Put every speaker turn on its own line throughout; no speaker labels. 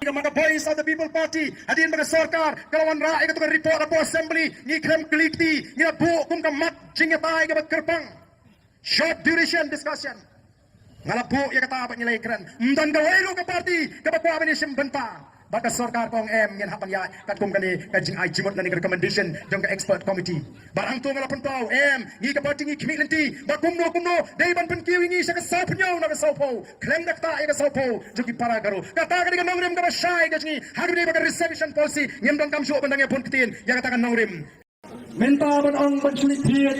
ke mga Voice of the People Party adin mga sarkar kalawan rakyat itu report apo assembly ni krem keliti ni bu kum ka mat jingatai ka kerpang short duration discussion ngalabu ya kata apa nilai keren dan gawailu ke parti ke bakwa ni sembenta baka sarkar kong ngin hapan ya kat kum kani kajing ai jimot na ni recommendation jong ka expert committee barang tu ngalapun pau ni ka parti ni committee bakumno dai ban pen kiwi ni sa ka sapnyo na ka sapo klem dakta ya ka sapo jogi para garo kata ka ni nongrim ka shai ka ni haru ni baka reception policy ngem dong kam shu bandang pun kitin ya kata kan nongrim menta ban ong ban sulit thiet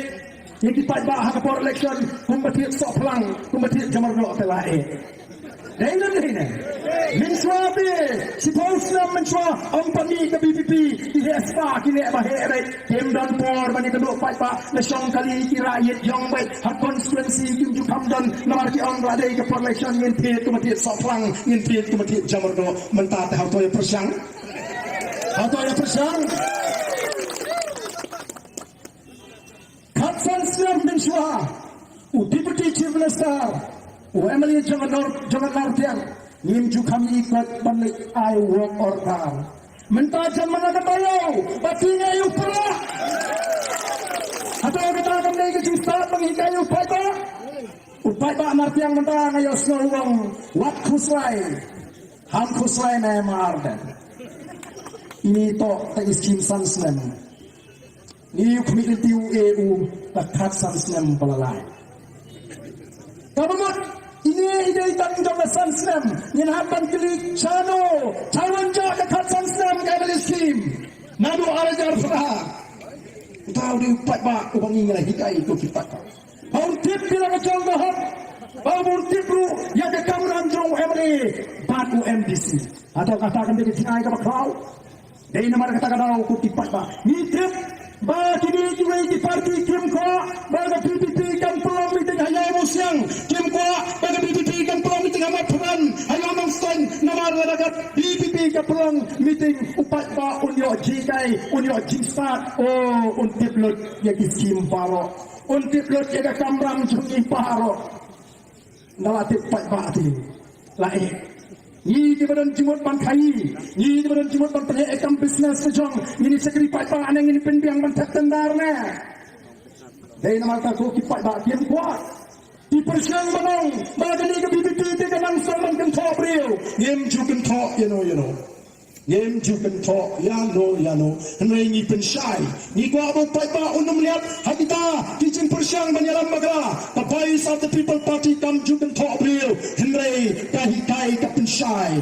yang kita bah ha por election kumbatit so plang kumbatit jamar lo telae Dailan din Minswabi, suppose na minswa ang pami ka BPP, ihespa kini mahere, himdan por mani kaduk fight pa na siyang kali kirayit yung wait, ha constituency yung jukamdan na marki ang raday ka por election ngintid kumatit soplang, ngintid kumatit jamarno, mentate hauto yung persyang. Katsan silang minswa, Deputy Chief Minister, Emily jangan lartiang nimju kami ikut balik I work order mentajam mana katayo batinya yuk pula atau kata kami ke justa pengikai upai ba lartiang mentang ayo snowong wat kuslai ham kuslai na marden ini to tagis kimsan snem ni community EU takat sansnem balalai kamu ini ide tanggung sansnem yang hapan kili chano chawanja dekat sansnem kabel skim nadu arajar fara tahu di upat ba ubang ingin hikai itu kita bau tip bila kacang bahar bau tip ru yang ke kameran jong MLA batu MDC atau katakan dia tinai ke bakau dari nama kata kadau ku tipat ba ni tip ba kini juga di parti kim ko ba ga PPP kan pelong meeting hanya emosiang kim ko ba ga PPP kan pelong meeting amat peran hanya mangsten nomor ragat PPP kan pelong meeting upat ba unyo jikai unyo jisat untip lut ya kiskim paro untip lut ya ga kamram jungi paro nalatip pat ba ti lae ni di badan jimut ban kai ni di badan jimut ban pene ekam business sejong ini sekri pat ba aneng ini penbiang ban tendar na dai nama ta ko ki pat ba kiam kuat di persiang banong bagani ke BPP te kanang soman kan top real ngem ju kan top you know ngem ju kan top ya no henry ni pensyai ni ko abo pat ba unum lihat hakita kijin persiang banyalam magara the voice of the people party kam ju kan top real henry kahikai ka pensyai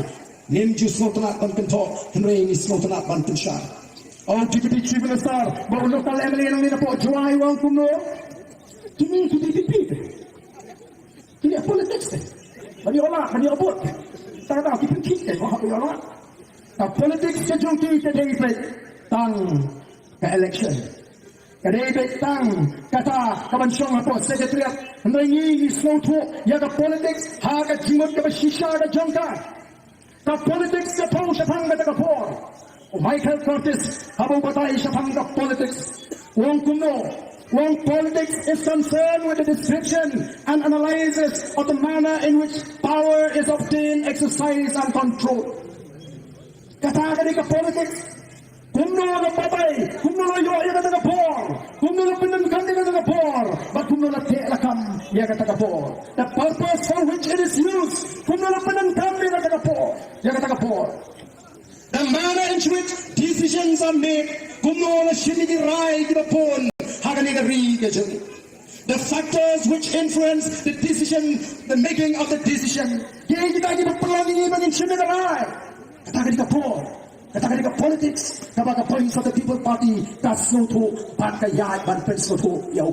ngem ju slotanat ban kan top henry ni slotanat ban pensyai Deputy Chief Minister baru lokal MLA nang ni po juai wang kuno kini BPP kini politics bani obot tak tahu kita kita bani olah tak politics sejong kita dari tang ke election kadai tang kata kawan syong apa sekretariat hendak ni slow to ya ke politics harga jimut ke shisha ke jangka ke politics ke pau sapang ke kapor Michael Curtis habang batay sa panggap politics wong kuno wong politics is concerned with the description and analysis of the manner in which power is obtained, exercised and controlled. Katakan ka politics kuno na batay kuno na yo ya kata kapor kuno na pinangkan ka kata kapor but kuno na telakam ya kata kapor the purpose for which it is used kuno na pinangkan ka kata kapor ya kata kapor the manner in which decisions are made, kumno na shini rai gipon, hagani gari gajuni. The factors which influence the decision, the making of the decision, kaya kita gipapelang ini maging shini rai. Katakan ka politics, kapag points of the people party, kasno to, pan kaya, pan pensno to, yaw.